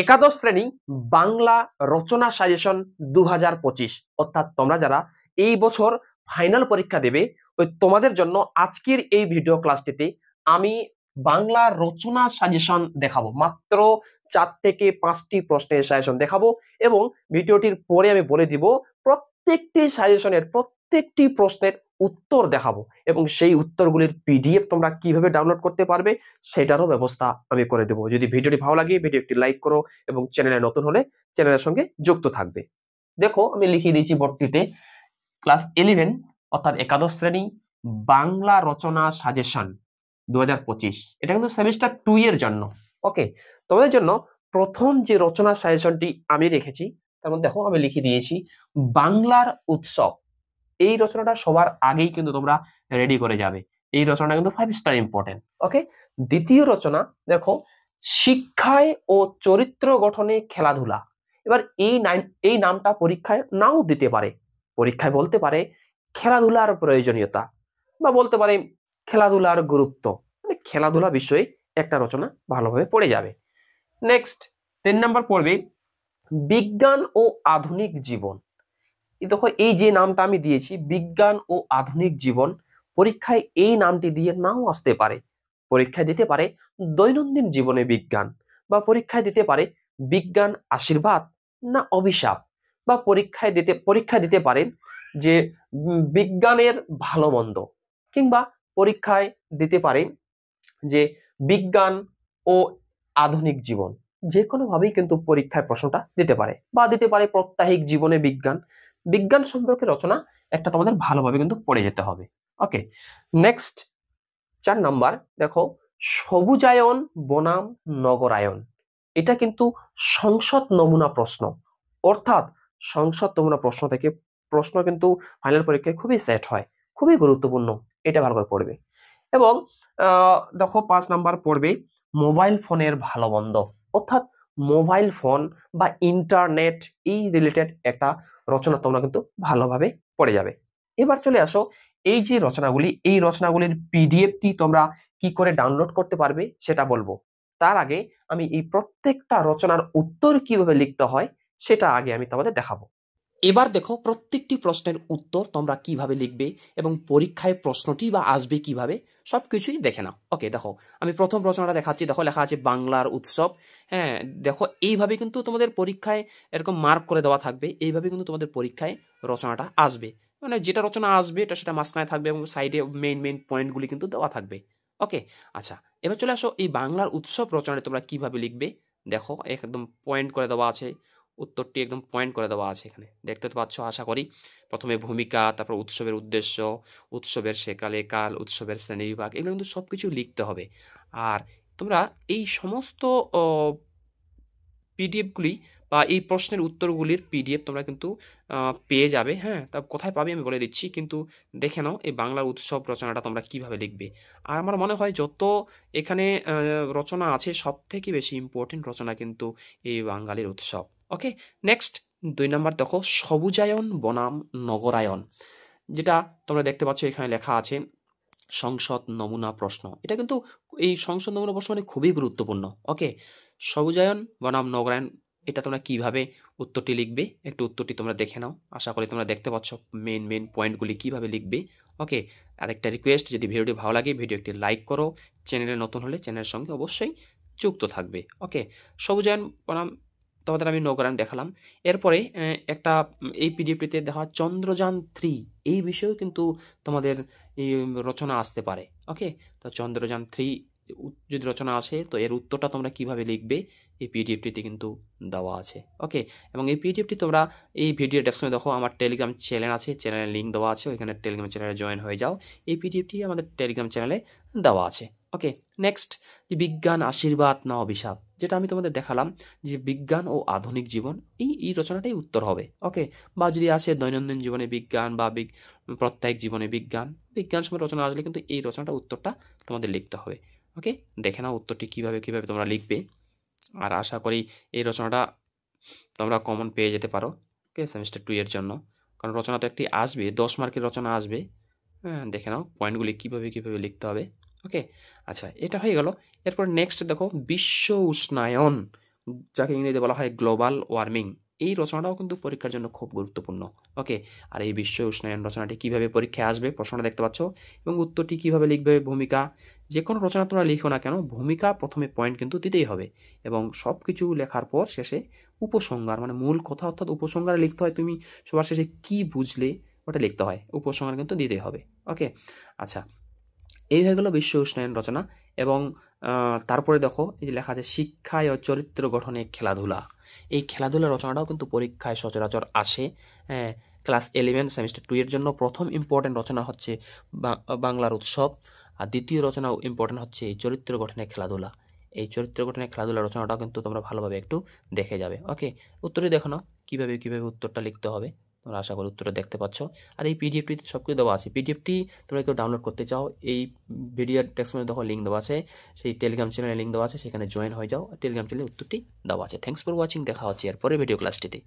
একাদশ শ্রেণী বাংলা রচনা সাজেশন 2025 অর্থাৎ তোমরা যারা এই বছর ফাইনাল পরীক্ষা দেবে ওই তোমাদের জন্য আজকের এই ভিডিও ক্লাসটিতে আমি বাংলা রচনা সাজেশন দেখাবো। মাত্র 4 থেকে 5টি প্রশ্নের সাজেশন দেখাবো এবং ভিডিওটির পরে আমি বলে দিব প্রত্যেকটি সাজেশনের প্রত্যেকটি প্রশ্নের উত্তর দেখাবো এবং সেই উত্তরগুলির পিডিএফ তোমরা কিভাবে ডাউনলোড করতে পারবে সেটারও ব্যবস্থা আমি করে দেবো। যদি ভিডিওটি ভালো লাগে ভিডিওটি লাইক করো এবং চ্যানেলে নতুন হলে চ্যানেলের সঙ্গে যুক্ত থাকবে। দেখো আমি লিখিয়ে দিয়েছি বোর্ডটিতে ক্লাস 11 অর্থাৎ একাদশ শ্রেণী বাংলা রচনা সাজেশন 2025। এটা কিন্তু সেমিস্টার 2 এর জন্য। ওকে, তোমাদের জন্য প্রথম যে রচনা সাজেশনটি আমি রেখেছি তার মধ্যে দেখো আমি লিখে দিয়েছি বাংলার উৎসব। এই রচনাটা সবার আগেই কিন্তু তোমরা রেডি করে যাবে। এই রচনাটা কিন্তু 5 স্টার ইম্পর্টেন্ট। ওকে, দ্বিতীয় রচনা দেখো শিক্ষায় ও চরিত্র গঠনে খেলাধুলা। এবার এই নামটা পরীক্ষায় নাও দিতে পারে, পরীক্ষায় বলতে পারে খেলাধুলার প্রয়োজনীয়তা বা বলতে পারে খেলাধুলার গুরুত্ব, মানে খেলাধুলা বিষয়ে একটা রচনা ভালোভাবে পড়ে যাবে। নেক্সট 3 নাম্বার পড়বে বিজ্ঞান ও আধুনিক জীবন। দেখো এই যে নামটা আমি দিয়েছি বিজ্ঞান ও আধুনিক জীবন, পরীক্ষায় এই নামটি দিয়ে নাও আসতে পারে। পরীক্ষায় দিতে পারে দৈনন্দিন জীবনে বিজ্ঞান, বা পরীক্ষায় দিতে পারে বিজ্ঞান আশীর্বাদ না অভিশাপ, বা পরীক্ষায় দিতে পারে যে বিজ্ঞানের ভালো মন্দ, কিংবা পরীক্ষায় দিতে পারে যে বিজ্ঞান ও আধুনিক জীবন। যে কোনো ভাবেই কিন্তু পরীক্ষায় প্রশ্নটা দিতে পারে, বা দিতে পারে প্রাত্যহিক জীবনে বিজ্ঞান। বিজ্ঞান সম্পর্কে রচনা একটা তোমাদের ভালোভাবে কিন্তু পড়ে যেতে হবে। ওকে, নেক্সট 4 নাম্বার দেখো সবুজায়ন বনাম নগরায়ন। এটা কিন্তু সংসদ নমুনা প্রশ্ন, অর্থাৎ সংসদ নমুনা প্রশ্ন থেকে প্রশ্ন কিন্তু ফাইনাল পরীক্ষায় খুবই সেট হয়, খুবই গুরুত্বপূর্ণ। এটা ভালো করে পড়বে। এবং দেখো 5 নাম্বার পড়বে মোবাইল ফোনের ভালো মন্দ, অর্থাৎ মোবাইল ফোন বা ইন্টারনেট এই রিলেটেড একটা রচনা তোমরা কিন্তু ভালোভাবে পড়ে যাবে। এবার চলে আসো এই যে রচনাগুলি, এই রচনাগুলির পিডিএফটি তোমরা কি করে ডাউনলোড করতে পারবে সেটা বলবো। তার আগে আমি এই প্রত্যেকটা রচনার উত্তর কিভাবে লিখতে হয় সেটা আগে আমি তোমাদের দেখাবো। এবার দেখো প্রত্যেকটি প্রশ্নের উত্তর তোমরা কিভাবে লিখবে এবং পরীক্ষায় প্রশ্নটি বা আসবে কিভাবে সবকিছুই দেখে নাও। ওকে, দেখো আমি প্রথম রচনাটা দেখাচ্ছি। দেখো লেখা আছে বাংলার উৎসব। হ্যাঁ, দেখো এইভাবে কিন্তু তোমাদের পরীক্ষায় এরকম মার্ক করে দেওয়া থাকবে। এইভাবে কিন্তু তোমাদের পরীক্ষায় রচনাটা আসবে, মানে যেটা রচনা আসবে এটা সেটা মাঝখানে থাকবে এবং সাইডে মেইন পয়েন্টগুলি কিন্তু দেওয়া থাকবে। ওকে, আচ্ছা এবার চলে আসো এই বাংলার উৎসব রচনাটা তোমরা কিভাবে লিখবে। দেখো একদম পয়েন্ট করে দেওয়া আছে, উত্তরটি একদম পয়েন্ট করে দেওয়া আছে, এখানে দেখতে তো পাচ্ছ আশা করি। প্রথমে ভূমিকা, তারপর উৎসবের উদ্দেশ্য, উৎসবের সেকালে কাল, উৎসবের শ্রেণীবিভাগ, এগুলো কিন্তু সব কিছু লিখতে হবে। আর তোমরা এই সমস্ত পিডিএফগুলি বা এই প্রশ্নের উত্তরগুলির পিডিএফ তোমরা কিন্তু পেয়ে যাবে। হ্যাঁ, তা কোথায় পাবে আমি বলে দিচ্ছি, কিন্তু দেখে নাও এই বাংলার উৎসব রচনাটা তোমরা কিভাবে লিখবে। আর আমার মনে হয় যত এখানে রচনা আছে সব থেকে বেশি ইম্পর্টেন্ট রচনা কিন্তু এই বাঙালির উৎসব। ওকে, নেক্সট 2 নাম্বার দেখো সবুজায়ন বনাম নগরায়ন। যেটা তোমরা দেখতে পাচ্ছ এখানে লেখা আছে সংসদ নমুনা প্রশ্ন। এটা কিন্তু এই সংসদ নমুনা প্রশ্ন মানে খুবই গুরুত্বপূর্ণ। ওকে, সবুজায়ন বনাম নগরায়ন, এটা তোমরা কিভাবে উত্তরটি লিখবে একটু উত্তরটি তোমরা দেখে নাও। আশা করি তোমরা দেখতে পাচ্ছ মেইন পয়েন্টগুলি কিভাবে লিখবে। ওকে, আরেকটা রিকোয়েস্ট, যদি ভিডিওটি ভালো লাগে ভিডিও একটি লাইক করো, চ্যানেলে নতুন হলে চ্যানেলের সঙ্গে অবশ্যই যুক্ত থাকবে। ওকে, সবুজায়ন বনাম তোমাদের আমি নগরায়ন দেখালাম। এরপরে একটা এই পিডিএফটিতে দেখা চন্দ্রযান 3 এই বিষয়েও কিন্তু তোমাদের এই রচনা আসতে পারে। ওকে, তো চন্দ্রযান 3 যদি রচনা আসে তো এর উত্তরটা তোমরা কিভাবে লিখবে এই পিডিএফটিতে কিন্তু দেওয়া আছে। ওকে, এবং এই পিডিএফটি তোমরা এই ভিডিও ডেসক্রিপশনে দেখো আমার টেলিগ্রাম চ্যানেল আছে, চ্যানেলের লিঙ্ক দেওয়া আছে, ওইখানে টেলিগ্রাম চ্যানেলে জয়েন হয়ে যাও। এই পিডিএফটি আমাদের টেলিগ্রাম চ্যানেলে দেওয়া আছে। ওকে, নেক্সট যে বিজ্ঞান আশীর্বাদ না অভিশাপ, যেটা আমি তোমাদের দেখালাম যে বিজ্ঞান ও আধুনিক জীবন, এই রচনাটাই উত্তর হবে। ওকে, বা যদি আসে দৈনন্দিন জীবনে বিজ্ঞান বা প্রত্যেক জীবনে বিজ্ঞান সময় রচনা আসলে কিন্তু এই রচনাটা উত্তরটা তোমাদের লিখতে হবে। ওকে, দেখে নাও উত্তরটি কিভাবে তোমরা লিখবে। আর আশা করি এই রচনাটা তোমরা কমন পেয়ে যেতে পারো। ওকে, সেমিস্টার 2 এর জন্য, কারণ রচনা তো একটি আসবে, 10 মার্কের রচনা আসবে। হ্যাঁ, দেখে নাও পয়েন্টগুলি কিভাবে লিখতে হবে। ওকে, আচ্ছা এটা হয়ে গেল। এরপর নেক্সট দেখো বিশ্ব উষ্ণায়ন যাকে ইংরেজিতে বলা হয় গ্লোবাল ওয়ার্মিং, এই রচনাটাও কিন্তু পরীক্ষার জন্য খুব গুরুত্বপূর্ণ। ওকে, আর এই বিশ্ব উষ্ণায়ন রচনাটি কীভাবে পরীক্ষায় আসবে প্রশ্নটা দেখতে পাচ্ছ, এবং উত্তরটি কীভাবে লিখবে, ভূমিকা। যে কোনো রচনা তোমরা লিখো না কেন, ভূমিকা প্রথমে পয়েন্ট কিন্তু দিতেই হবে, এবং সব কিছু লেখার পর শেষে উপসংহার, মানে মূল কথা অর্থাৎ উপসংহারে লিখতে হয় তুমি সবার শেষে কী বুঝলে ওটা লিখতে হয়, উপসংহার কিন্তু দিতেই হবে। ওকে, আচ্ছা, এই হয়ে গেল বিশ্ব উষ্ণায়ন রচনা। এবং তারপরে দেখো এই যে লেখা আছে শিক্ষায় ও চরিত্র গঠনে খেলাধুলা। এই খেলাধুলা রচনাটাও কিন্তু পরীক্ষায় সচরাচর আসে। ক্লাস 11 সেমিস্টার 2 এর জন্য প্রথম ইম্পর্টেন্ট রচনা হচ্ছে বাংলার উৎসব, আর দ্বিতীয় রচনাও ইম্পর্টেন্ট হচ্ছে এই চরিত্র গঠনে খেলাধুলা। এই চরিত্র গঠনে খেলাধুলা রচনাটাও কিন্তু তোমরা ভালোভাবে একটু দেখে যাবে। ওকে, উত্তরটি দেখো নাও কীভাবে উত্তরটা লিখতে হবে। তোমরা আশা করি উত্তরটা দেখতে পাচ্ছ। আর এই পিডিএফটিতে সব কিছু দেওয়া আছে। পিডিএফটি তোমরা কেউ ডাউনলোড করতে চাও, এই ভিডিও ডেসক্রিপশনে দেখো লিঙ্ক দেওয়া আছে, সেই টেলিগ্রাম চ্যানেলে লিঙ্ক দেওয়া আছে, সেখানে জয়েন হয়ে যাও। টেলিগ্রাম চ্যানেলে উত্তরটি দেওয়া আছে। থ্যাঙ্কস ফর ওয়াচিং, দেখা হচ্ছে এর পরে ভিডিও ক্লাসটিতে।